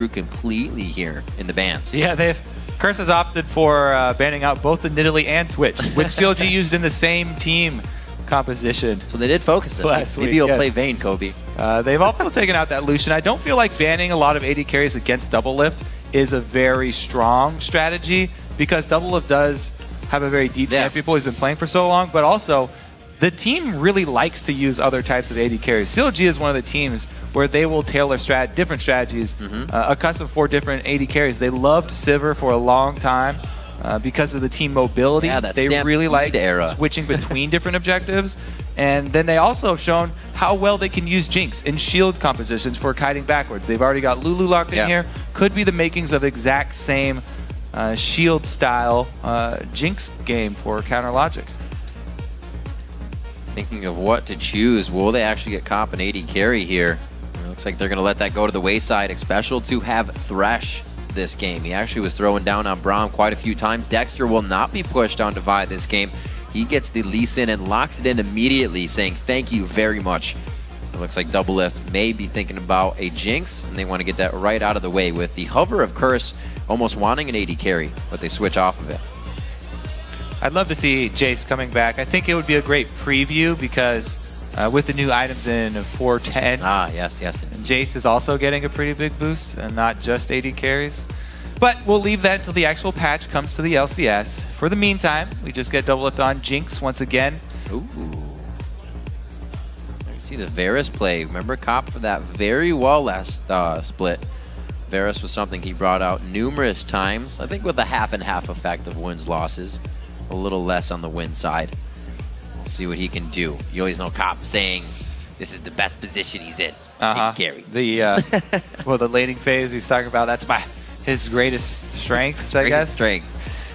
completely here in the bans. Yeah, Curse has opted for banning out both the Nidalee and Twitch, which CLG used in the same team composition. So they did focus it. Maybe you'll play Vayne, Kobe. They've also taken out that Lucian. I don't feel like banning a lot of AD carries against Double Lift is a very strong strategy, because Double Lift does have a very deep champion pool he's been playing for so long, but also the team really likes to use other types of AD carries. CLG is one of the teams where they will tailor different strategies, accustomed for different AD carries. They loved Sivir for a long time because of the team mobility. Yeah, they really like switching between different objectives. And then they also have shown how well they can use Jinx in shield compositions for kiting backwards. They've already got Lulu locked in here. Could be the makings of exact same shield style Jinx game for counter logic. Thinking of what to choose. Will they actually get comp and AD carry here? It looks like they're going to let that go to the wayside. Xpecial to have Thresh this game. He actually was throwing down on Braum quite a few times. Dexter will not be pushed on Divide this game. He gets the Lee Sin and locks it in immediately, saying thank you very much. It looks like Double Lift may be thinking about a Jinx, and they want to get that right out of the way with the hover of Curse almost wanting an AD carry, but they switch off of it. I'd love to see Jace coming back. I think it would be a great preview because with the new items in 410, yes, Jace is also getting a pretty big boost and not just AD carries. But we'll leave that until the actual patch comes to the LCS. For the meantime, we just get Double Lift on Jinx once again. Ooh. There you see the Varus play. Remember Cop for that very well last split. Varus was something he brought out numerous times. I think with a half and half effect of wins losses. A little less on the win side. We'll see what he can do. You always know Cop saying this is the best position he's in. Carry. Well, the laning phase he's talking about, that's his greatest strengths, I guess. Strength.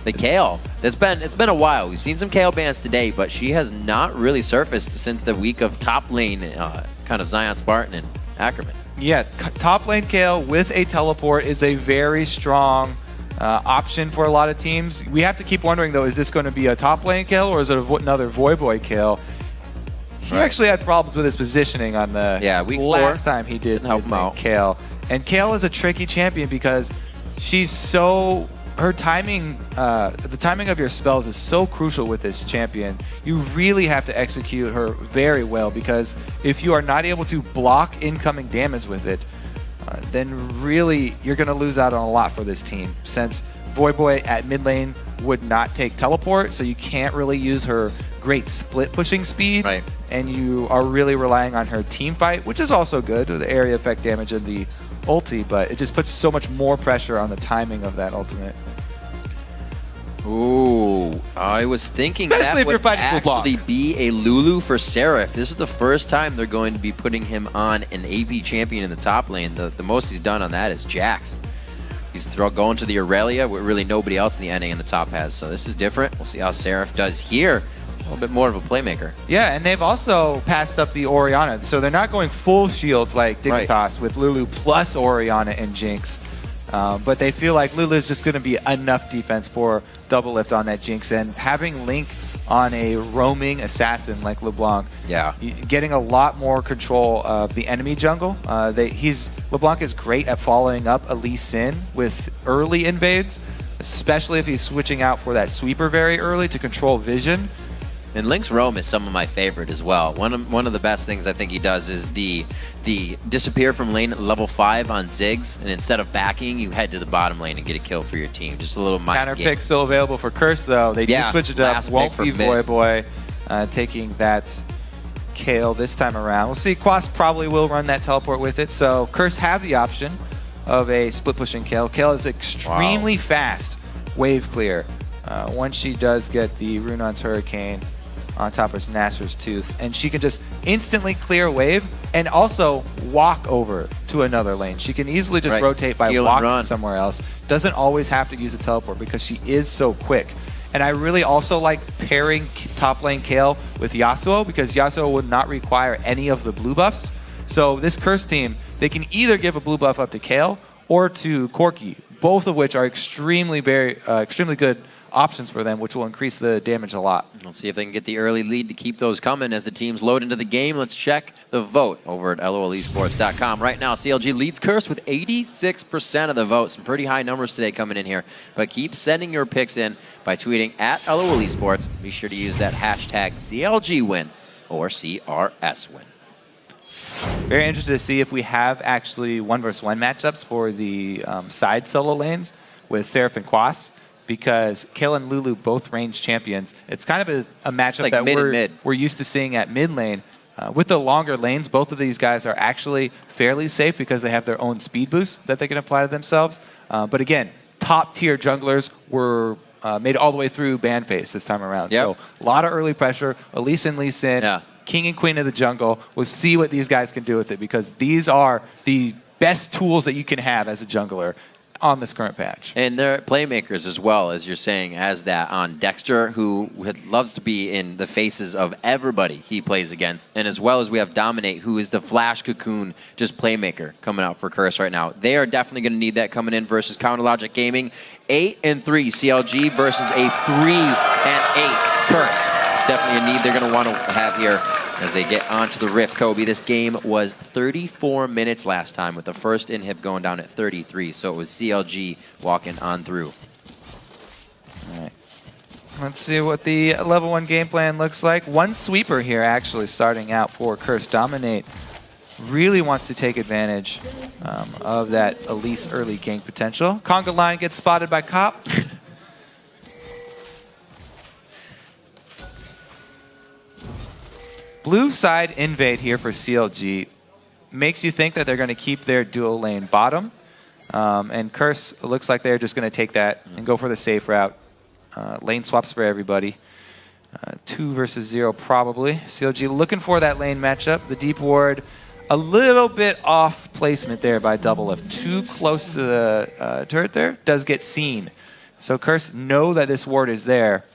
The Kayle. It's been a while. We've seen some Kayle bans today, but she has not really surfaced since the week of top lane, kind of Zion Spartan and Ackerman. Yeah, top lane Kayle with a teleport is a very strong option for a lot of teams. We have to keep wondering, though, is this going to be a top lane Kayle or is it another Voyboy Kayle? He actually had problems with his positioning on the week last time he did help him out. Kayle. And Kayle is a tricky champion because she's so... Her timing, the timing of your spells is so crucial with this champion. You really have to execute her very well, because if you are not able to block incoming damage with it, then really you're going to lose out on a lot for this team, since Voyboy at mid lane would not take teleport, so you can't really use her great split pushing speed, and you are really relying on her team fight, which is also good with the area effect damage and the ulti, but it just puts so much more pressure on the timing of that ultimate. Ooh, I was thinking that would actually be a Lulu for Seraph. This is the first time they're going to be putting him on an AP champion in the top lane. The most he's done on that is Jax. He's going to the Aurelia, where really nobody else in the NA in the top has. So this is different. We'll see how Seraph does here. A little bit more of a playmaker. Yeah, and they've also passed up the Orianna. So they're not going full shields like Dignitas with Lulu plus Orianna and Jinx. But they feel like Lulu is just going to be enough defense for Double Lift on that Jinx, and having Link on a roaming assassin like LeBlanc, getting a lot more control of the enemy jungle. LeBlanc is great at following up a Lee Sin with early invades, especially if he's switching out for that sweeper very early to control vision. And Link's roam is some of my favorite as well. One of the best things I think he does is the disappear from lane at level 5 on Ziggs, and instead of backing, you head to the bottom lane and get a kill for your team. Just a little mind counter pick still available for Curse, though. They do switch it up. Won't be Voyboy taking that Kayle this time around. We'll see. Quas probably will run that teleport with it, so Curse have the option of a split pushing Kayle. Kayle is extremely fast wave clear. Once she does get the Runon's Hurricane on top of Nasser's Tooth, and she can just instantly clear wave and also walk over to another lane. She can easily just rotate by walking somewhere else. Doesn't always have to use a teleport because she is so quick. And I really also like pairing top lane Kayle with Yasuo, because Yasuo would not require any of the blue buffs. So this Curse team, they can either give a blue buff up to Kayle or to Corki, both of which are extremely good options for them, which will increase the damage a lot. We'll see if they can get the early lead to keep those coming as the teams load into the game. Let's check the vote over at lolesports.com. Right now, CLG leads Curse with 86% of the vote. Some pretty high numbers today coming in here. But keep sending your picks in by tweeting at LOLesports. Be sure to use that hashtag CLGwin or CRSwin. Very interested to see if we have actually 1v1 matchups for the side solo lanes with Seraph and Quas, because Kale and Lulu both range champions. It's kind of a matchup like that we're used to seeing at mid lane. With the longer lanes, both of these guys are actually fairly safe because they have their own speed boost that they can apply to themselves. But again, top tier junglers were made all the way through ban phase this time around. Yep. So a lot of early pressure. Elise and Lee Sin. Yeah. King and Queen of the Jungle. We'll see what these guys can do with it, because these are the best tools that you can have as a jungler on this current patch. And they're playmakers as well, as you're saying, as that on Dexter, who loves to be in the faces of everybody he plays against. And as well as we have Dominate, who is the Flash Cocoon, just playmaker coming out for Curse right now. They are definitely going to need that coming in versus Counter Logic Gaming. 8-3 CLG versus a 3-8 Curse. Definitely a need they're going to want to have here as they get onto the Rift. Kobe, this game was 34 minutes last time, with the first inhib going down at 33. So it was CLG walking on through. All right. Let's see what the level 1 game plan looks like. One sweeper here actually starting out for Curse. Dominate really wants to take advantage of that Elise early gank potential. Conga line gets spotted by Cop. Blue side invade here for CLG makes you think that they're going to keep their dual lane bottom. And Curse looks like they're just going to take that and go for the safe route. Lane swaps for everybody. 2 versus 0 probably. CLG looking for that lane matchup. The deep ward, a little bit off placement there by Double. If too close to the turret there, does get seen. So Curse know that this ward is there.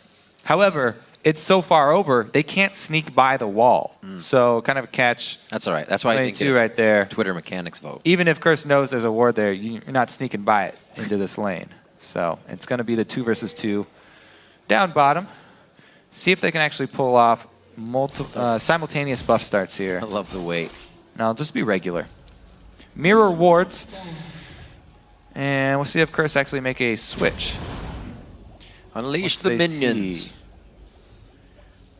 However, it's so far over, they can't sneak by the wall. So kind of a catch. That's all right. That's why I think two right there. Twitter mechanics vote. Even if Curse knows there's a ward there, you're not sneaking by it into this lane. So it's going to be the 2 versus 2. Down bottom. See if they can actually pull off simultaneous buff starts here. I love the wait. No, just be regular. Mirror wards. And we'll see if Curse actually make a switch. Unleash the minions.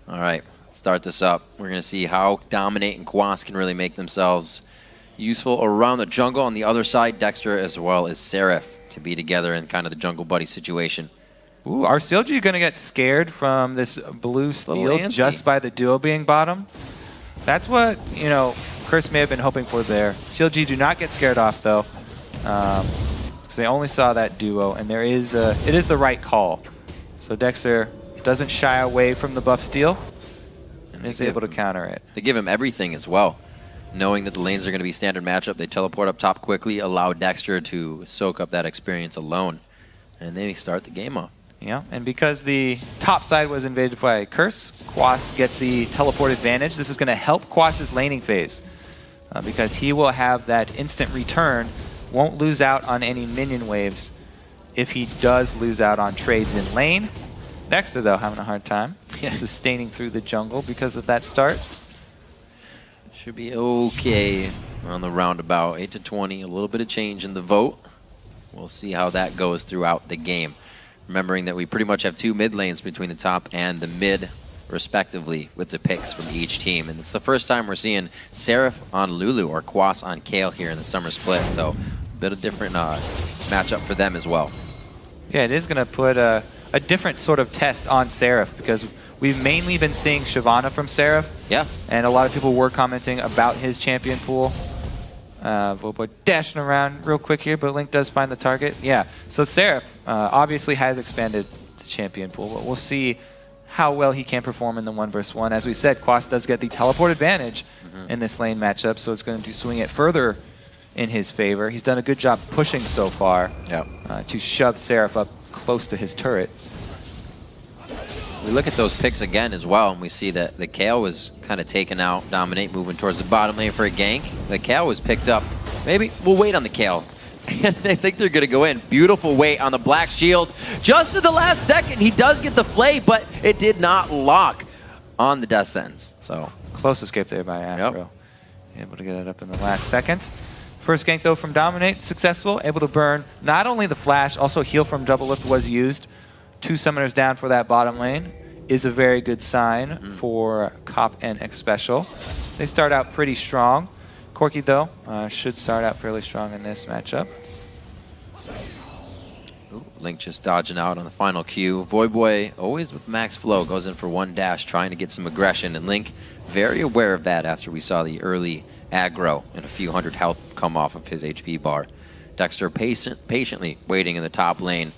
All right, let's start this up. We're going to see how Dominate and Quas can really make themselves useful around the jungle. On the other side, Dexter as well as Seraph to be together in kind of the jungle buddy situation. Ooh, are CLG going to get scared from this blue steal just by the duo being bottom? That's what, you know, Curse may have been hoping for there. CLG do not get scared off, though, because they only saw that duo, and there is it is the right call. So Dexter doesn't shy away from the buff steal and is able to counter it. They give him everything as well. Knowing that the lanes are going to be standard matchup, they teleport up top quickly, allow Dexter to soak up that experience alone, and then they start the game off. Yeah, and because the top side was invaded by Curse, Quas gets the teleport advantage. This is going to help Quas's laning phase because he will have that instant return, won't lose out on any minion waves if he does lose out on trades in lane. Dexter, though, having a hard time sustaining through the jungle because of that start. Should be okay on the roundabout. 8-20, a little bit of change in the vote. We'll see how that goes throughout the game. Remembering that we pretty much have 2 mid lanes between the top and the mid, respectively, with the picks from each team. And it's the first time we're seeing Seraph on Lulu or Quas on Kale here in the summer split. So a bit of different matchup for them as well. Yeah, it is going to put a different sort of test on Seraph, because we've mainly been seeing Shyvana from Seraph. Yeah. And a lot of people were commenting about his champion pool. We're dashing around real quick here, but Link does find the target. Yeah, so Seraph obviously has expanded the champion pool, but we'll see how well he can perform in the 1 versus 1. As we said, Quas does get the teleport advantage in this lane matchup, so it's going to swing it further in his favor. He's done a good job pushing so far to shove Seraph up close to his turret. We look at those picks again as well, and we see that the Kale was kind of taken out. Dominate moving towards the bottom lane for a gank. The Kale was picked up. Maybe we'll wait on the Kale And they think they're going to go in. Beautiful weight on the black shield. Just at the last second, he does get the flay, but it did not lock on the death sentence. So close escape there by Afro. Yep. Able to get it up in the last second. First gank, though, from Dominate, successful. Able to burn not only the flash, also heal from Double Lift was used. 2 summoners down for that bottom lane is a very good sign for Cop and X Special. They start out pretty strong. Corky, though, should start out fairly strong in this matchup. Ooh, Link just dodging out on the final Q. Voyboy, always with max flow, goes in for 1 dash, trying to get some aggression. And Link, very aware of that after we saw the early aggro and a few hundred health come off of his HP bar. Dexter patiently waiting in the top lane.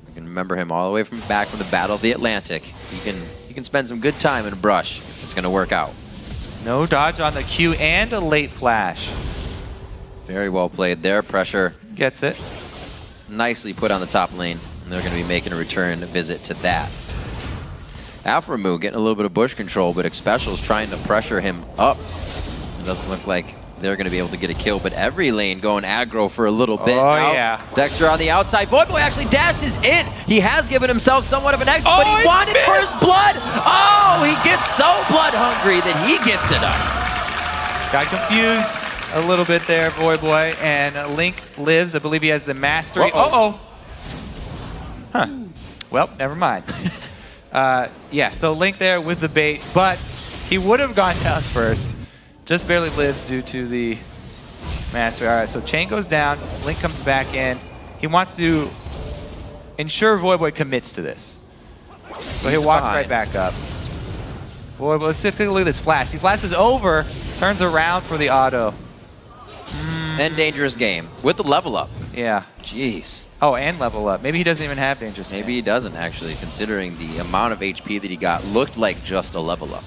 You can remember him all the way from back from the Battle of the Atlantic. He can spend some good time in a brush. It's going to work out. No dodge on the Q and a late flash. Very well played there. Pressure gets it. Nicely put on the top lane. And they're going to be making a return visit to that. Alphamu getting a little bit of bush control, but Xpecial's trying to pressure him up. It doesn't look like they're going to be able to get a kill, but every lane going aggro for a little bit. Oh, now. yeah. Dexter on the outside. Voyboy actually dashed his in. He has given himself somewhat of an exit, but he wanted first blood. Oh, he gets so blood hungry that he gets it up. Got confused a little bit there, Voyboy, and Link lives. I believe he has the mastery. Uh-oh. Huh. Well, never mind. Yeah, so Link there with the bait, but he would have gone down first. Just barely lives due to the mastery. All right, so chain goes down. Link comes back in. He wants to ensure Voyboy commits to this. So he'll walk right back up. Voyboy, let's take a look at this flash. He flashes over, turns around for the auto. And dangerous game with the level up. Yeah. Jeez. Oh, and level up. Maybe he doesn't even have dangerous. Maybe he doesn't, actually, considering the amount of HP that he got. Looked like just a level up,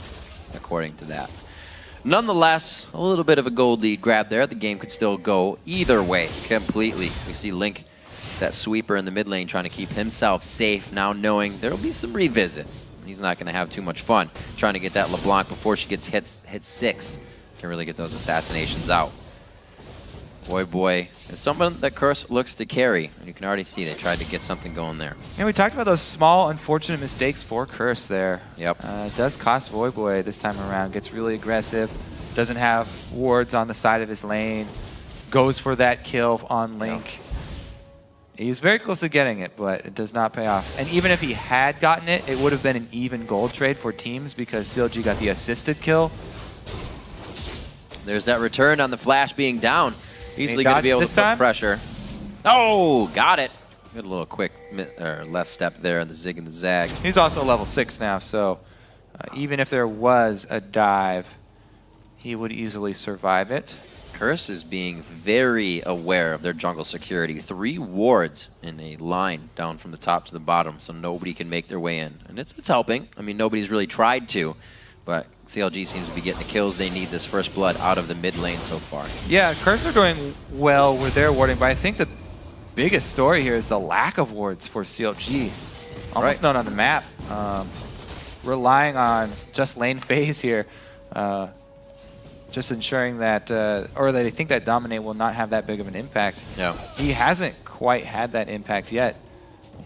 according to that. Nonetheless, a little bit of a gold lead grab there. The game could still go either way completely. We see Link, that sweeper in the mid lane, trying to keep himself safe, now knowing there will be some revisits. He's not going to have too much fun trying to get that LeBlanc before she gets hit 6. Can really get those assassinations out. Voyboy is someone that Curse looks to carry, and you can already see they tried to get something going there. Yeah, we talked about those small, unfortunate mistakes for Curse there. Yep. It does cost Voyboy this time around. Gets really aggressive, doesn't have wards on the side of his lane, goes for that kill on Link. Yep. He's very close to getting it, but it does not pay off. And even if he had gotten it, it would have been an even gold trade for teams because CLG got the assisted kill. There's that return on the flash being down. Easily going to be able to put pressure. Oh, got it. Good little quick left step there in the zig and the zag. He's also level 6 now, so even if there was a dive, he would easily survive it. Curse is being very aware of their jungle security. 3 wards in a line down from the top to the bottom, so nobody can make their way in. And it's helping. I mean, nobody's really tried to, but CLG seems to be getting the kills they need this first blood out of the mid lane so far. Yeah, Curse are doing well with their warding, but I think the biggest story here is the lack of wards for CLG. Almost none on the map. Relying on just lane phase here. Just ensuring that, or they think that Dominate will not have that big of an impact. Yeah. He hasn't quite had that impact yet.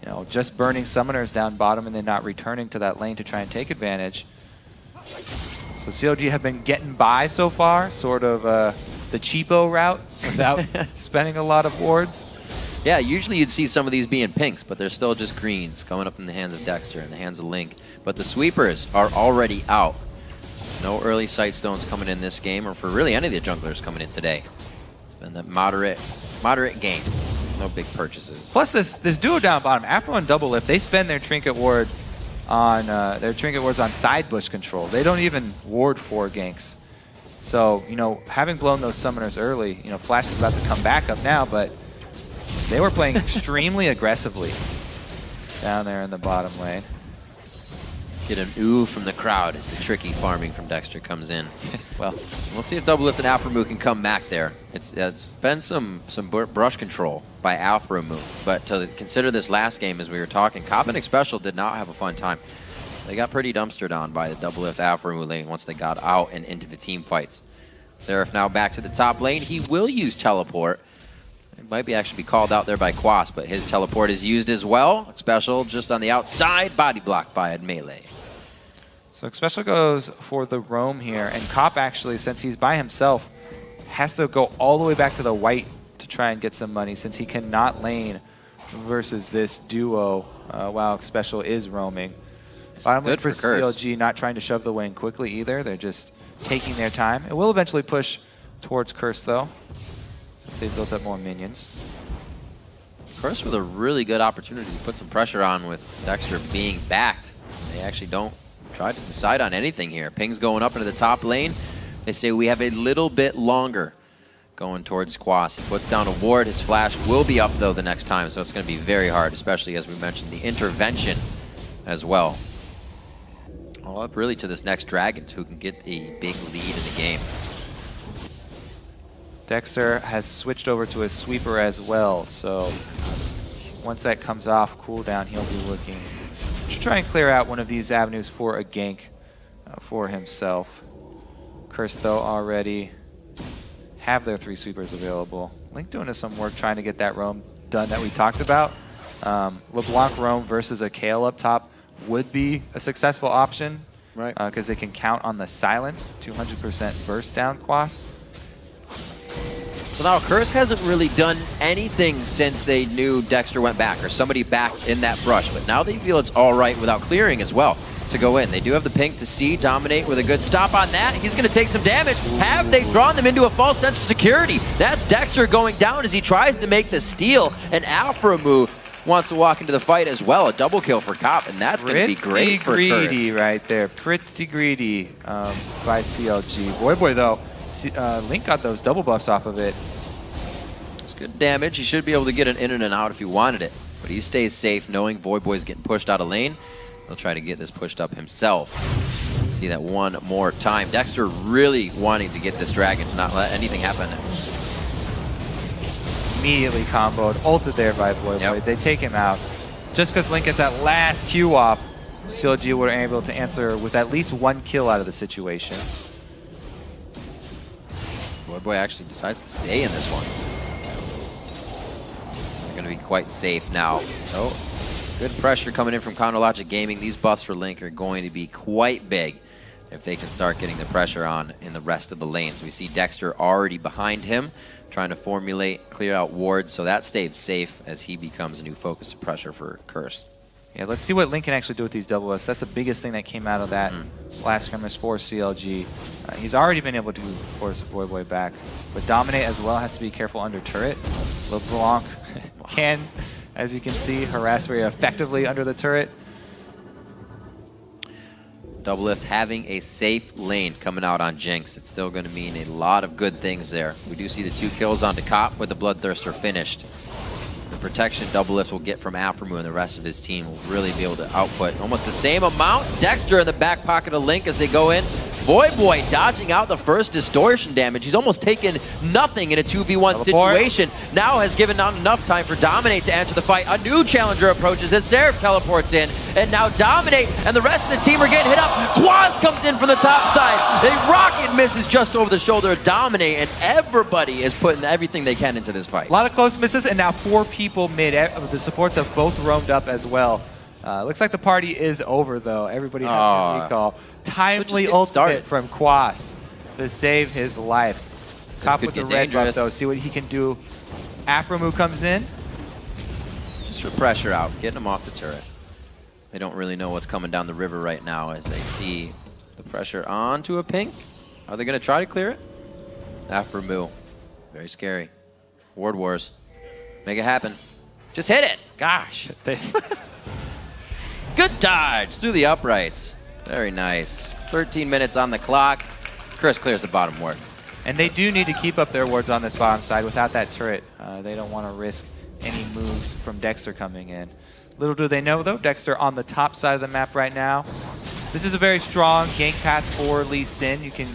You know, just burning summoners down bottom and then not returning to that lane to try and take advantage. So CLG have been getting by so far, sort of the cheapo route without spending a lot of wards. Yeah, usually you'd see some of these being pinks, but they're still just greens coming up in the hands of Dexter and the hands of Link. But the sweepers are already out. No early sight stones coming in this game, or for really any of the junglers coming in today. It's been that moderate game. No big purchases. Plus this duo down bottom, Afro and Double Lift, they spend their trinket ward on wards on side bush control. They don't even ward for ganks. So, you know, having blown those summoners early, you know, Flash is about to come back up now, but they were playing extremely aggressively down there in the bottom lane. Get an ooh from the crowd as the tricky farming from Dexter comes in. Well, we'll see if Double Lift and Alpha can come back there. It's been some brush control by Alpha, but to consider this last game as we were talking, Cop and Xpecial did not have a fun time. They got pretty dumpstered on by the Double Lift Alpha lane once they got out and into the team fights. Seraph now back to the top lane. He will use teleport. It might be actually be called out there by Quas, but his teleport is used as well. Special just on the outside, body blocked by a melee. So Special goes for the roam here, and Cop actually, since he's by himself, has to go all the way back to the white to try and get some money since he cannot lane versus this duo while Special is roaming. Bottom lane for CLG not trying to shove the lane quickly either. They're just taking their time. It will eventually push towards Curse though, since they've built up more minions. Curse with a really good opportunity to put some pressure on with Dexter being backed. They actually don't try to decide on anything here. Ping's going up into the top lane. They say we have a little bit longer going towards Quas. He puts down a ward. His flash will be up though the next time, so it's going to be very hard, especially as we mentioned the intervention as well. All up really to this next Dragon who can get a big lead in the game. Dexter has switched over to a sweeper as well, so once that comes off cooldown, he'll be looking to try and clear out one of these avenues for a gank for himself. Curse though already have their 3 sweepers available. Link doing some work trying to get that roam done that we talked about. LeBlanc roam versus a Kale up top would be a successful option, right? Because they can count on the silence, 200% burst down Quas. So now Curse hasn't really done anything since they knew Dexter went back, or somebody back in that brush, but now they feel it's all right without clearing as well to go in. They do have the pink to see Dominate with a good stop on that. He's going to take some damage. Have they drawn them into a false sense of security? That's Dexter going down as he tries to make the steal, and Alpha wants to walk into the fight as well. A double kill for Cop, and that's going to be great for Curse. Pretty greedy right there. Pretty greedy by CLG. Voyboy though, Link got those double buffs off of it. It's good damage. He should be able to get an in and an out if he wanted it, but he stays safe knowing Voyboy's getting pushed out of lane. He'll try to get this pushed up himself. See that one more time. Dexter really wanting to get this Dragon to not let anything happen. Immediately comboed, ulted there by Voyboy. Yep. They take him out. Just because Link gets that last Q off, CLG were able to answer with at least 1 kill out of the situation. Voyboy actually decides to stay in this one. They're going to be quite safe now. Oh, good pressure coming in from Chronologic Gaming. These buffs for Link are going to be quite big if they can start getting the pressure on in the rest of the lanes. We see Dexter already behind him, trying to formulate, clear out wards, so that stays safe as he becomes a new focus of pressure for Curse. Yeah, let's see what Link can actually do with these double buffs. That's the biggest thing that came out of that last skirmish for CLG. He's already been able to force Voyboy back, but Dominate as well has to be careful under turret. LeBlanc can, as you can see, harass very effectively under the turret. Doublelift having a safe lane coming out on Jinx. It's still going to mean a lot of good things there. We do see the 2 kills onto Cop with the Bloodthirster finished. The protection Doublelift will get from Aframu and the rest of his team will really be able to output almost the same amount. Dexter in the back pocket of Link as they go in. Voyboy dodging out the first distortion damage. He's almost taken nothing in a 2v1 situation. Now has given not enough time for Dominate to enter the fight. A new challenger approaches as Seraph teleports in. And now Dominate and the rest of the team are getting hit up. Quas comes in from the top side. A rocket misses just over the shoulder of Dominate, and everybody is putting everything they can into this fight. A lot of close misses, and now 4 people mid. The supports have both roamed up as well. Looks like the party is over, though. Everybody has a recall. Timely ultimate from Quas to save his life. Cop with the red buff, though. See what he can do. Aframu comes in. Just for pressure out, getting him off the turret. They don't really know what's coming down the river right now as they see the pressure onto a pink. Are they going to try to clear it? Aframu. Very scary. Ward Wars. Make it happen. Just hit it. Gosh. Good dodge through the uprights. Very nice. 13 minutes on the clock. Curse clears the bottom ward. And they do need to keep up their wards on this bottom side. Without that turret, they don't want to risk any moves from Dexter coming in. Little do they know, though, Dexter on the top side of the map right now. This is a very strong gank path for Lee Sin. You can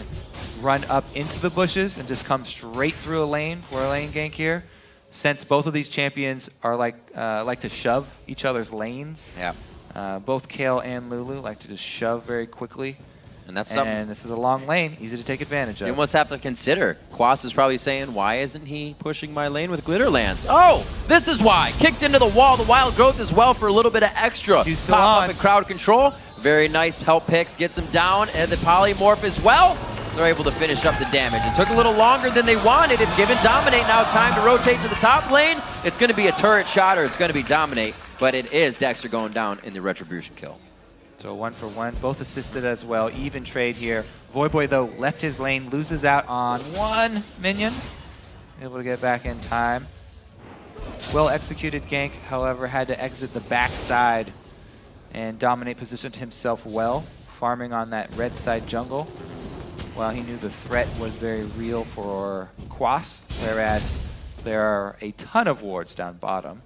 run up into the bushes and just come straight through a lane for a lane gank here. Since both of these champions are like to shove each other's lanes. Yeah. Both Kale and Lulu like to just shove very quickly. And that's something. And this is a long lane, easy to take advantage of. You almost have to consider. Quas is probably saying, why isn't he pushing my lane with Glitter Lance? Oh, this is why. Kicked into the wall. The Wild Growth as well for a little bit of extra. Pop up and crowd control. Very nice help picks. Gets him down. And the Polymorph as well. They're able to finish up the damage. It took a little longer than they wanted. It's given Dominate now time to rotate to the top lane. It's going to be a turret shot or it's going to be Dominate. But it is Dexter going down in the Retribution kill. So 1 for 1, both assisted as well. Even trade here. Voyboy, though, left his lane, loses out on 1 minion. Able to get back in time. Well executed gank, however, had to exit the backside. And Dominate positioned himself well, farming on that red side jungle. While he knew the threat was very real for Quas, whereas there are a ton of wards down bottom.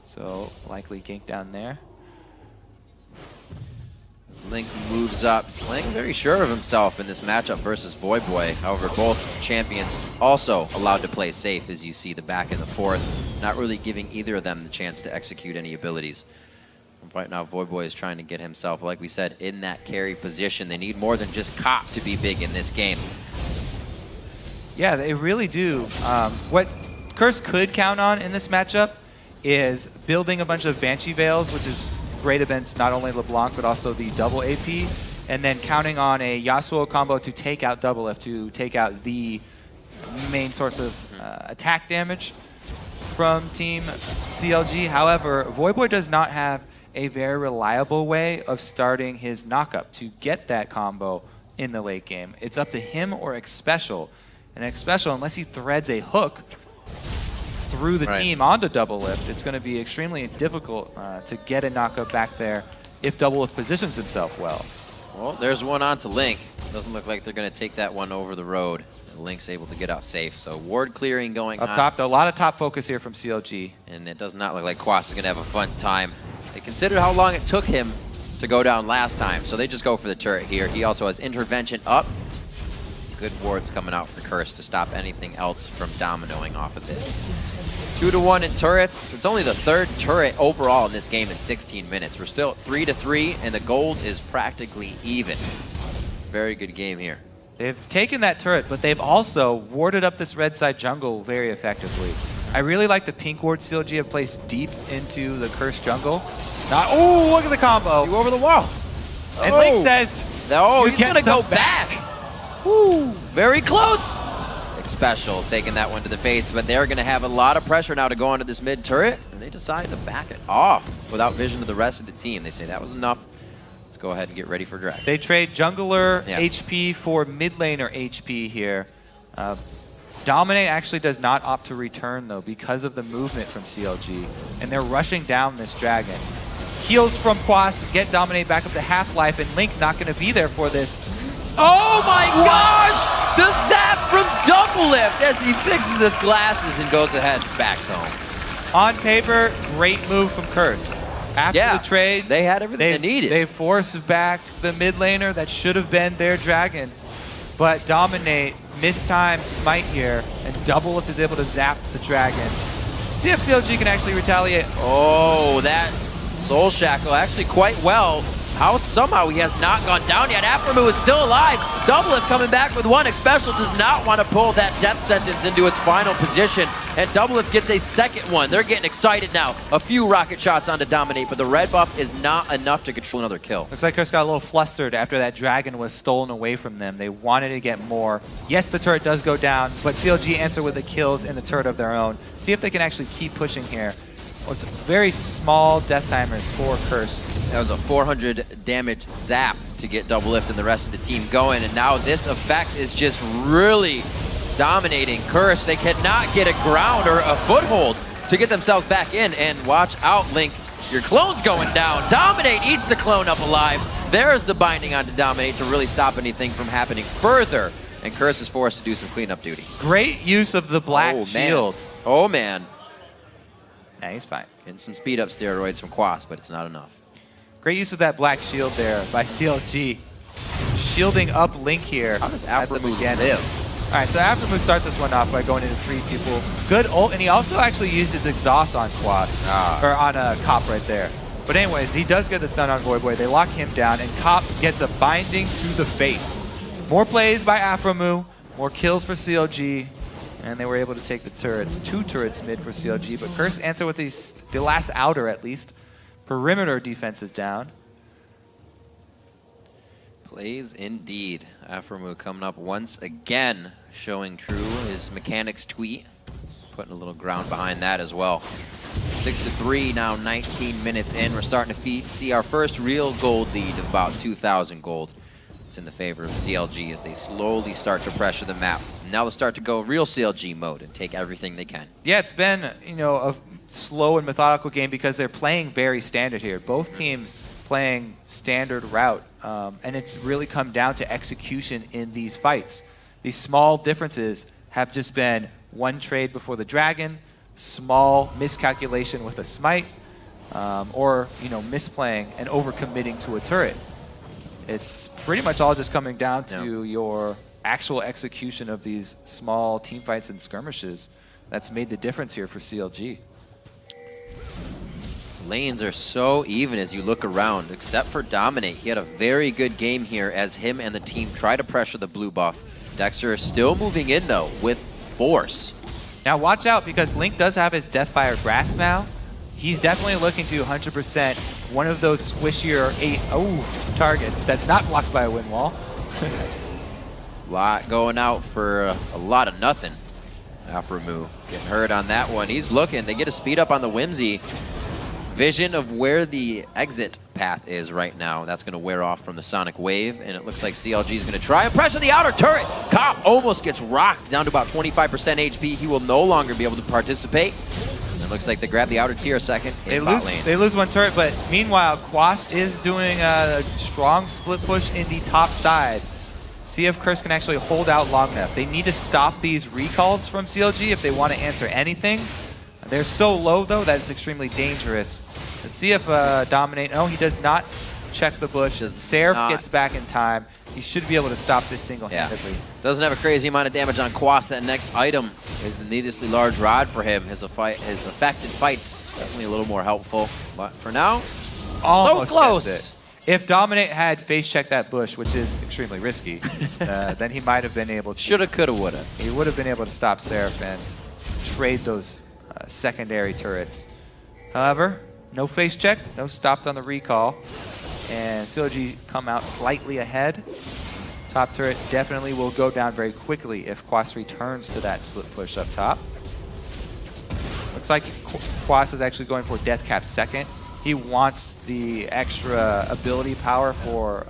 So likely gank down there. Link moves up, playing very sure of himself in this matchup versus Voyboy. However, both champions also allowed to play safe, as you see the back and the forth, not really giving either of them the chance to execute any abilities. Right now, Voyboy is trying to get himself, like we said, in that carry position. They need more than just Cop to be big in this game. Yeah, they really do. What Curse could count on in this matchup is building a bunch of Banshee Veils, which is great against not only LeBlanc, but also the double AP, and then counting on a Yasuo combo to take out W5D2, to take out the main source of attack damage from Team CLG. However, Voyboy does not have a very reliable way of starting his knockup to get that combo in the late game. It's up to him or Xpecial. And Xpecial, unless he threads a hook through the team onto W5D2, it's going to be extremely difficult to get a knockup back there if W5D2 positions himself well. Well, there's one onto Link. Doesn't look like they're going to take that one over the road. Link's able to get out safe. So ward clearing going on. Up top, though, a lot of top focus here from CLG. And it does not look like Quas is going to have a fun time. They considered how long it took him to go down last time, so they just go for the turret here. He also has intervention up. Good wards coming out for Curse to stop anything else from dominoing off of this. 2-1 in turrets. It's only the 3rd turret overall in this game in 16 minutes. We're still 3-3, and the gold is practically even. Very good game here. They've taken that turret, but they've also warded up this red side jungle very effectively. I really like the pink ward CLG have placed deep into the Curse jungle. Oh, look at the combo. You over the wall. And Link says, no, he's going to go back. Woo, very close. Xpecial taking that one to the face, but they're going to have a lot of pressure now to go onto this mid turret, and they decide to back it off without vision of the rest of the team. They say that was enough. Let's go ahead and get ready for drag. They trade jungler HP for mid laner HP here. Dominate actually does not opt to return, though, because of the movement from CLG, and they're rushing down this dragon. Heals from Quas, get Dominate back up to half-life, and Link not going to be there for this. Oh my gosh! The zap from W5D2 as he fixes his glasses and goes ahead and backs home. On paper, great move from Curse. After the trade, they had everything they needed. They forced back the mid laner that should have been their dragon. But Dominate, mistimed smite here, and W5D2 is able to zap the dragon. See if CLG can actually retaliate. Oh, that Soul Shackle actually quite well. How somehow he has not gone down yet. Aphromoo is still alive. W5D2 coming back with one. Xpecial does not want to pull that death sentence into its final position. And W5D2 gets a second one. They're getting excited now. A few rocket shots onto Dominate, but the red buff is not enough to control another kill. Looks like Curse got a little flustered after that dragon was stolen away from them. They wanted to get more. Yes, the turret does go down, but CLG answer with the kills in the turret of their own. See if they can actually keep pushing here. Well, it's very small death timers for Curse. That was a 400 damage zap to get W5D2 and the rest of the team going, and now this effect is just really dominating Curse. They cannot get a ground or a foothold to get themselves back in, and watch out, Link. Your clone's going down. Dominate eats the clone up alive. There's the binding onto Dominate to really stop anything from happening further, and Curse is forced to do some cleanup duty. Great use of the black shield. Oh, man. Yeah, he's fine. Getting some speed up steroids from Quas, but it's not enough. Great use of that black shield there by CLG. Shielding up Link here. How does Aphromoo live? Alright, so Aphromoo starts this one off by going into 3 people. Good ult, and he also actually used his exhaust on Quas. Or on a Cop right there. But anyways, he does get the stun on Void Boy. They lock him down, and Cop gets a binding to the face. More plays by Afromu, more kills for CLG, and they were able to take the turrets. 2 turrets mid for CLG, but Curse answer with the last outer at least. Perimeter defense is down. Plays indeed. Afromu coming up once again, showing true his mechanics tweet. Putting a little ground behind that as well. 6-3 now, 19 minutes in. We're starting to see our first real gold lead of about 2,000 gold. It's in the favor of CLG as they slowly start to pressure the map. Now they'll start to go real CLG mode and take everything they can. Yeah, it's been, you know, a slow and methodical game because they're playing very standard here. Both teams playing standard route, and it's really come down to execution in these fights. These small differences have just been one trade before the dragon, small miscalculation with a smite, or misplaying and overcommitting to a turret. It's pretty much all just coming down to your actual execution of these small team fights and skirmishes. That's made the difference here for CLG. Lanes are so even as you look around, except for Dominate. He had a very good game here as him and the team try to pressure the blue buff. Dexter is still moving in, though, with force. Now watch out, because Link does have his Deathfire Grasp now. He's definitely looking to 100% one of those squishier targets that's not blocked by a wind wall. Lot going out for a lot of nothing. Afromu getting hurt on that one. He's looking. They get a speed up on the Whimsy. Vision of where the exit path is right now. That's going to wear off from the Sonic Wave, and it looks like CLG is going to try and pressure the outer turret. Cop almost gets rocked down to about 25% HP. He will no longer be able to participate. And it looks like they grab the outer tier second in bot lane. They lose one turret, but meanwhile, Quas is doing a strong split push in the top side. See if Curse can actually hold out long enough. They need to stop these recalls from CLG if they want to answer anything. They're so low, though, that it's extremely dangerous. Let's see if Dominate... No, he does not check the bush. Seraph gets back in time. He should be able to stop this single-handedly. Yeah. Doesn't have a crazy amount of damage on Quas. That next item is the needlessly large rod for him. His affected fights definitely a little more helpful. But for now, almost so close. If Dominate had face-checked that bush, which is extremely risky, then he might have been able to... Shoulda, coulda, woulda. He would have been able to stop Seraph and trade those secondary turrets. However, no face check, no stopped on the recall, and CLG come out slightly ahead. Top turret definitely will go down very quickly if Quas returns to that split push up top. Looks like Quas is actually going for Death Cap second. He wants the extra ability power for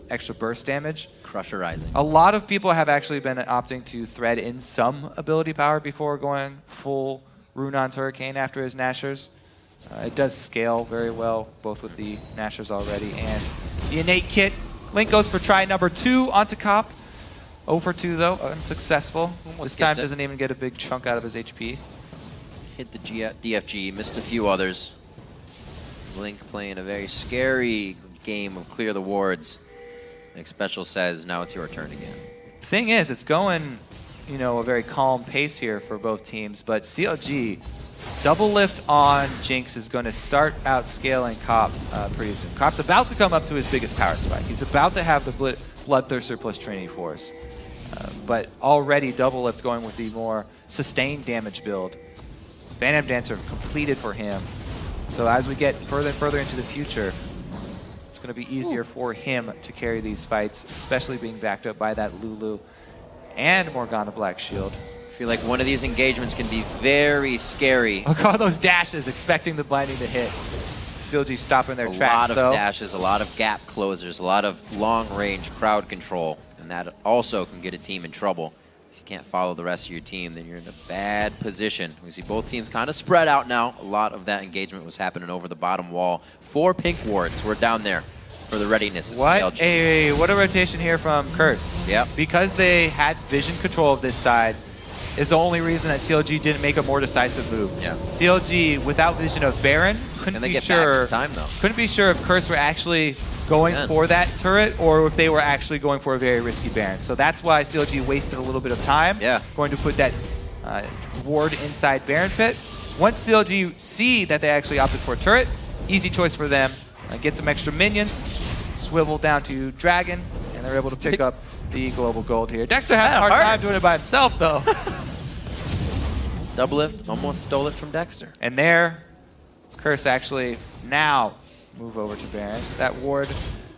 extra burst damage. Crusherizing. A lot of people have actually been opting to thread in some ability power before going full Runon's Hurricane after his Nashers. It does scale very well, both with the Nashers already and the innate kit. Link goes for try number 2 onto Cop. 0 for 2 though, unsuccessful. This time doesn't even get a big chunk out of his HP. Hit the DFG, missed a few others. Link playing a very scary game of clear the wards. Like Special says, now it's your turn again. Thing is, it's going, a very calm pace here for both teams, but CLG double lift on Jinx is going to start out scaling Cop pretty soon. Cop's about to come up to his biggest power spike. He's about to have the Bloodthirster plus Trinity Force, but already double lift going with the more sustained damage build. Phantom Dancer completed for him, so as we get further and further into the future, it's going to be easier for him to carry these fights, especially being backed up by that Lulu and Morgana Black Shield. I feel like one of these engagements can be very scary. Look at all those dashes, expecting the blinding to hit. CLG stopping their tracks, though. A lot of dashes, a lot of gap closers, a lot of long-range crowd control, and that also can get a team in trouble. If you can't follow the rest of your team, then you're in a bad position. We see both teams kind of spread out now. A lot of that engagement was happening over the bottom wall. 4 pink wards were down there for the readiness of CLG. What a rotation here from Curse. Yep. Because they had vision control of this side is the only reason that CLG didn't make a more decisive move. Yeah. CLG, without vision of Baron, couldn't be sure if Curse were actually going for that turret or if they were actually going for a very risky Baron. So that's why CLG wasted a little bit of time going to put that ward inside Baron pit. Once CLG see that they actually opted for a turret, easy choice for them. Get some extra minions, swivel down to Dragon, and they're able to pick up the global gold here. Dexter had a hard time doing it by himself, though. Doublelift almost stole it from Dexter. And there, Curse actually now move over to Baron. That ward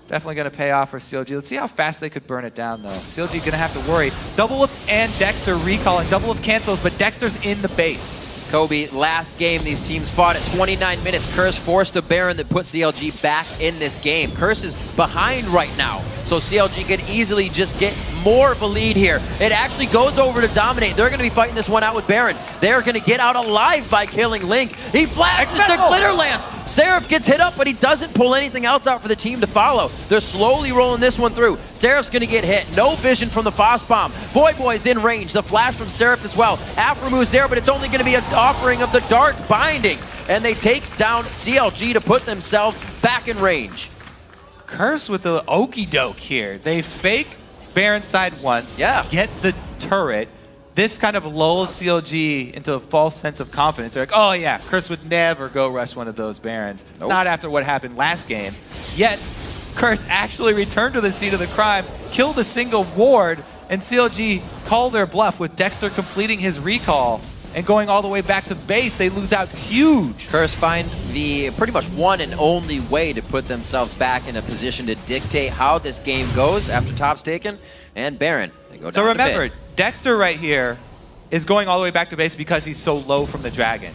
definitely going to pay off for CLG. Let's see how fast they could burn it down, though. CLG going to have to worry. Doublelift and Dexter recall, and Doublelift cancels, but Dexter's in the base. Kobe, last game these teams fought at 29 minutes. Curse forced a Baron that put CLG back in this game. Curse is behind right now, so CLG could easily just get more of a lead here. It actually goes over to Dominate. They're going to be fighting this one out with Baron. They're going to get out alive by killing Link. He flashes the glitter lance. Seraph gets hit up, but he doesn't pull anything else out for the team to follow. They're slowly rolling this one through. Seraph's going to get hit. No vision from the Frost Bomb. Boy's in range. The flash from Seraph as well. Aframu's there, but it's only going to be an offering of the Dark Binding. And they take down CLG to put themselves back in range. Curse with the okie doke here. They fake Baron side once, get the turret. This kind of lulls CLG into a false sense of confidence. They're like, oh yeah, Curse would never go rush one of those Barons. Nope. Not after what happened last game. Yet, Curse actually returned to the scene of the crime, killed a single ward, and CLG called their bluff with Dexter completing his recall and going all the way back to base. They lose out huge. Curse find the pretty much one and only way to put themselves back in a position to dictate how this game goes after top's taken, and Baron, they go down. So remember, Dexter right here is going all the way back to base because he's so low from the Dragon.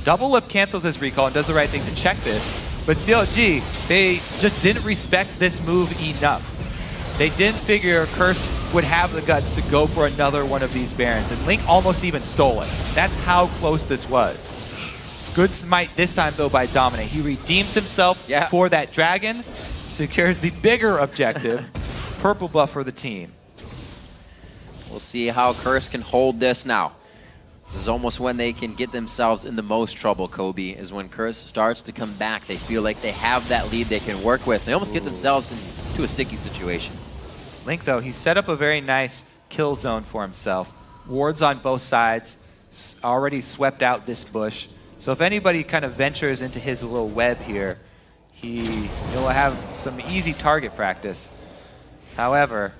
Doublelift cancels his recall and does the right thing to check this, but CLG, they just didn't respect this move enough. They didn't figure Curse would have the guts to go for another one of these Barons, and Link almost even stole it. That's how close this was. Good smite this time, though, by Dominate. He redeems himself for that Dragon, secures the bigger objective, purple buff for the team. We'll see how Curse can hold this now. This is almost when they can get themselves in the most trouble, Kobe, is when Curse starts to come back. They feel like they have that lead they can work with. They almost get themselves into a sticky situation. Link, though, he set up a very nice kill zone for himself. Wards on both sides, already swept out this bush. So if anybody kind of ventures into his little web here, he'll have some easy target practice. However,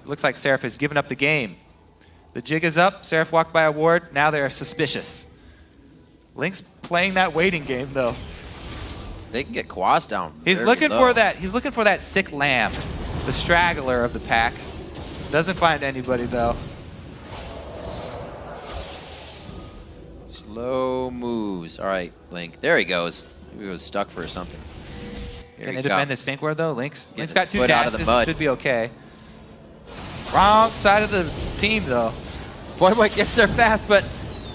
looks like Seraph has given up the game. The jig is up. Seraph walked by a ward. Now they're suspicious. Link's playing that waiting game, though. They can get Quas down. He's looking for that. He's looking for that sick lamb, the straggler of the pack. Doesn't find anybody though. Slow moves. All right, Link. There he goes. He was stuck for something. Can they defend this pink ward though? Link's got two out of the mud. Should be okay. Wrong side of the team though. Boy gets there fast, but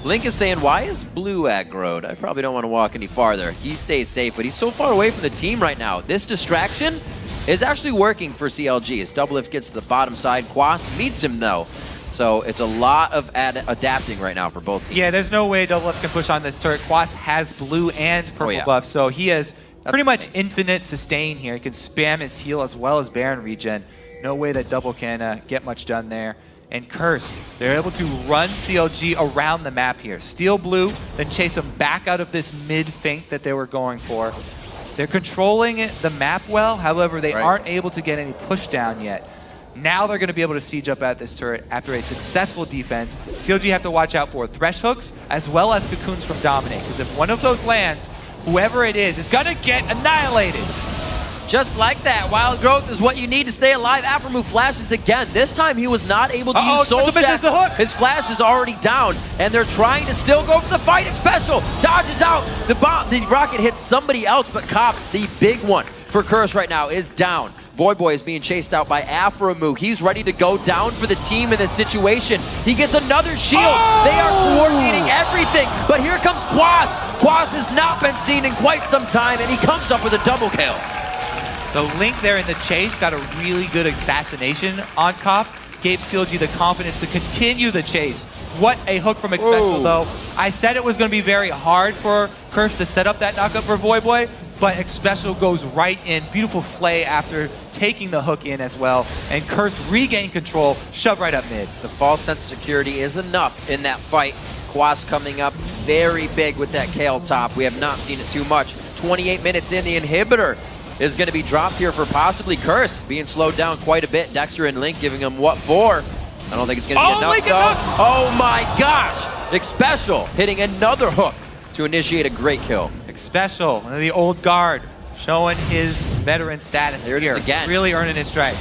Link is saying, why is blue aggroed? I probably don't want to walk any farther. He stays safe, but he's so far away from the team right now. This distraction is actually working for CLG as Doublelift gets to the bottom side. Quas meets him though. So it's a lot of adapting right now for both teams. Yeah, there's no way Doublelift can push on this turret. Quas has blue and purple buff, so he has pretty much infinite sustain here. He can spam his heal as well as Baron regen. No way that Double can get much done there. And Curse, they're able to run CLG around the map here. Steal blue, then chase them back out of this mid feint that they were going for. They're controlling the map well, however, they aren't able to get any push down yet. Now they're going to be able to siege up at this turret after a successful defense. CLG have to watch out for Thresh hooks as well as cocoons from Dominate, because if one of those lands, whoever it is going to get annihilated. Just like that, Wild Growth is what you need to stay alive. Aframu flashes again. This time he was not able to use Soul Stack. The hook. His flash is already down, and they're trying to still go for the fighting special. Dodges out. The rocket hits somebody else, but Cop, the big one for Curse right now, is down. Boy is being chased out by Aframu. He's ready to go down for the team in this situation. He gets another shield. They are coordinating everything, but here comes Quas. Quas has not been seen in quite some time, and he comes up with a double kill. So Link there in the chase got a really good assassination on Cop. Gave CLG the confidence to continue the chase. What a hook from Xpecial though. I said it was going to be very hard for Curse to set up that knockup for Boy, but Xpecial goes right in. Beautiful flay after taking the hook in as well. And Curse regained control, shove right up mid. The false sense of security is enough in that fight. Quas coming up very big with that Kale top. We have not seen it too much. 28 minutes in, the inhibitor is going to be dropped here for possibly Curse, being slowed down quite a bit. Dexter and Link giving him what for? I don't think it's going to be enough, though. Oh my gosh! Xpecial hitting another hook to initiate a great kill. Xpecial, one of the old guard, showing his veteran status here. It is again. Really earning his stripes.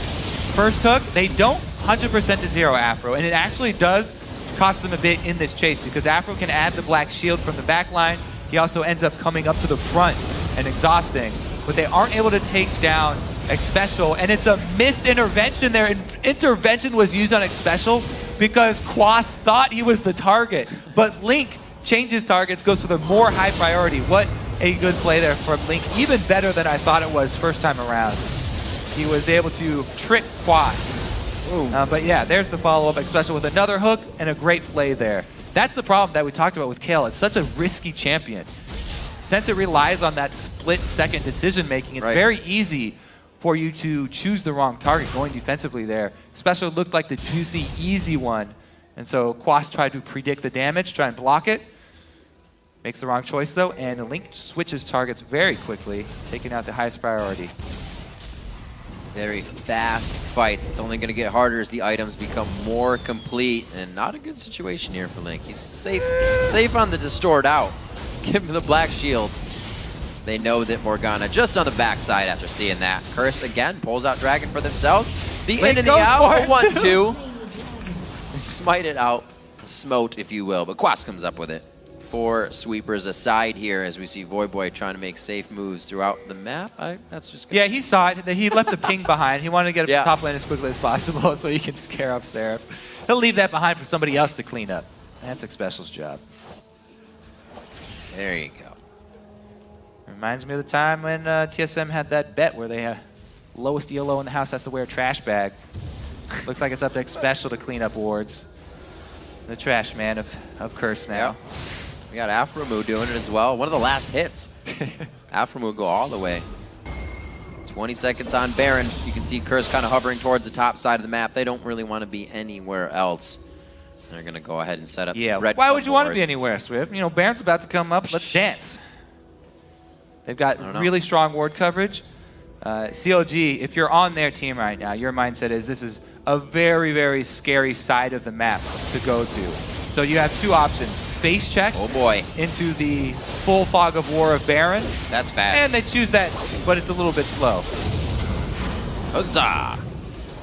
First hook, they don't 100% to zero Afro, and it actually does cost them a bit in this chase because Afro can add the black shield from the back line. He also ends up coming up to the front and exhausting, but they aren't able to take down Xpecial, and it's a missed intervention there. Intervention was used on Xpecial because Quas thought he was the target, but Link changes targets, goes for the more high priority. What a good play there from Link, even better than I thought it was first time around. He was able to trick Quas. But yeah, there's the follow-up, Xpecial with another hook and a great play there. That's the problem that we talked about with Kale. It's such a risky champion. Since it relies on that split-second decision-making, it's very easy for you to choose the wrong target going defensively there. Xpecial looked like the juicy, easy one. And so Quas tried to predict the damage, try and block it. Makes the wrong choice, though, and Link switches targets very quickly, taking out the highest priority. Very fast fights. It's only going to get harder as the items become more complete, and not a good situation here for Link. He's safe on the distort out. Give him the black shield. They know that Morgana just on the backside after seeing that. Curse again pulls out Dragon for themselves. The in and the out, 1-2. Smite it out, smote if you will, but Quas comes up with it. 4 sweepers aside here as we see Voyboy trying to make safe moves throughout the map. That's just good. Yeah, he saw it. He left the ping behind. He wanted to get up to top lane as quickly as possible so he can scare up Seraph. He'll leave that behind for somebody else to clean up. That's Xpecial's job. There you go. Reminds me of the time when TSM had that bet where they lowest ELO in the house has to wear a trash bag. Looks like it's up to Xpecial to clean up wards. The trash man of Curse now. Yep. We got Afromu doing it as well. One of the last hits. Afromu go all the way. 20 seconds on Baron. You can see Curse kind of hovering towards the top side of the map. They don't really want to be anywhere else. They're going to go ahead and set up some red. Why would you want to be anywhere, Swift? You know, Baron's about to come up. Let's dance. They've got really strong ward coverage. CLG, if you're on their team right now, your mindset is this is a very, very scary side of the map to go to. So you have 2 options. Face check into the full fog of war of Baron. That's fast. And they choose that, but it's a little bit slow. Huzzah!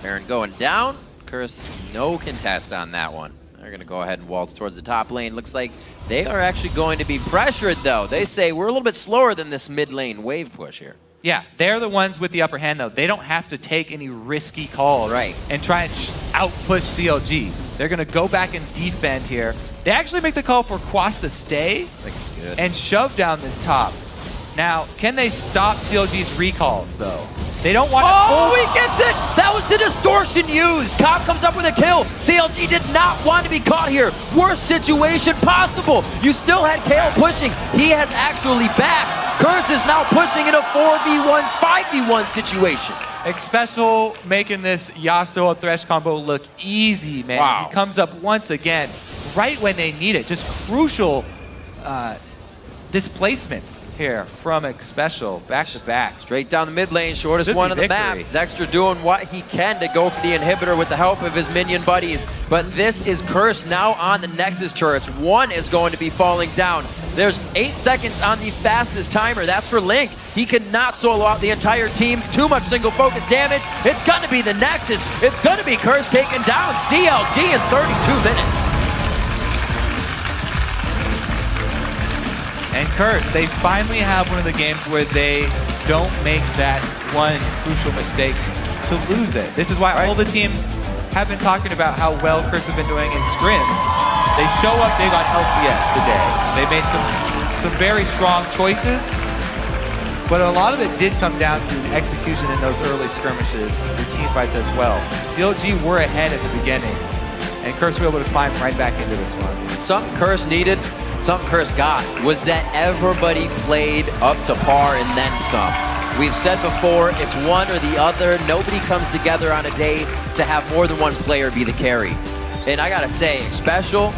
Baron going down. Curse, no contest on that one. They're going to go ahead and waltz towards the top lane. Looks like they are actually going to be pressured, though. They say we're a little bit slower than this mid lane wave push here. Yeah, they're the ones with the upper hand, though. They don't have to take any risky calls and try and out-push CLG. They're going to go back and defend here. They actually make the call for Quas to stay and shove down this top. Now, can they stop CLG's recalls, though? They don't want to... Oh, he gets it! That was the distortion used! Cobb comes up with a kill. CLG did not want to be caught here. Worst situation possible. You still had Kale pushing. He has actually backed. Curse is now pushing in a 4v1, 5v1 situation. Xpecial making this Yasuo Thresh combo look easy, man. Wow. He comes up once again, right when they need it. Just crucial displacements here from Xpecial, back to back. Straight down the mid lane, shortest one on the map. Dexter doing what he can to go for the inhibitor with the help of his minion buddies. But this is Curse now on the Nexus turrets. 1 is going to be falling down. There's 8 seconds on the fastest timer. That's for Link. He cannot solo out the entire team. Too much single focus damage. It's going to be the Nexus. It's going to be Curse taking down CLG in 32 minutes. And Curse, they finally have one of the games where they don't make that one crucial mistake to lose it. This is why all the teams have been talking about how well Curse have been doing in scrims. They show up big on LCS today. They made some very strong choices, but a lot of it did come down to execution in those early skirmishes, the team fights as well. CLG were ahead at the beginning, and Curse were able to climb right back into this one. Something Curse needed, something Curse got, was that everybody played up to par and then some. We've said before, it's one or the other. Nobody comes together on a day to have more than one player be the carry. And I gotta say, Xpecial,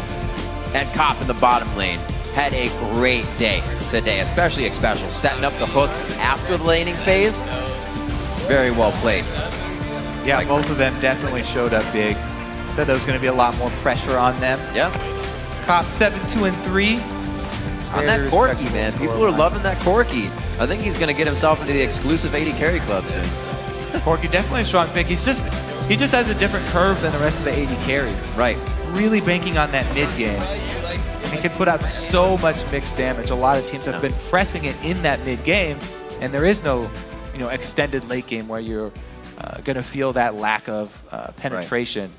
And Cop in the bottom lane had a great day today, especially Xpecial, setting up the hooks after the laning phase. Very well played. Yeah, both of them definitely showed up big. Said there was going to be a lot more pressure on them. Yeah. Cop 7-2-3. On that Corki, man. People are loving that Corki. I think he's going to get himself into the exclusive 80 carry club soon. Corki, definitely a strong pick. He just has a different curve than the rest of the 80 carries. Right. Really banking on that mid game. He can put out so much mixed damage. A lot of teams have been pressing it in that mid game, and there is no, extended late game where you're going to feel that lack of penetration.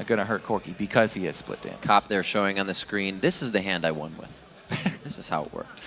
Going to hurt Corki because he has split damage. Cop there showing on the screen. This is the hand I won with. This is how it worked.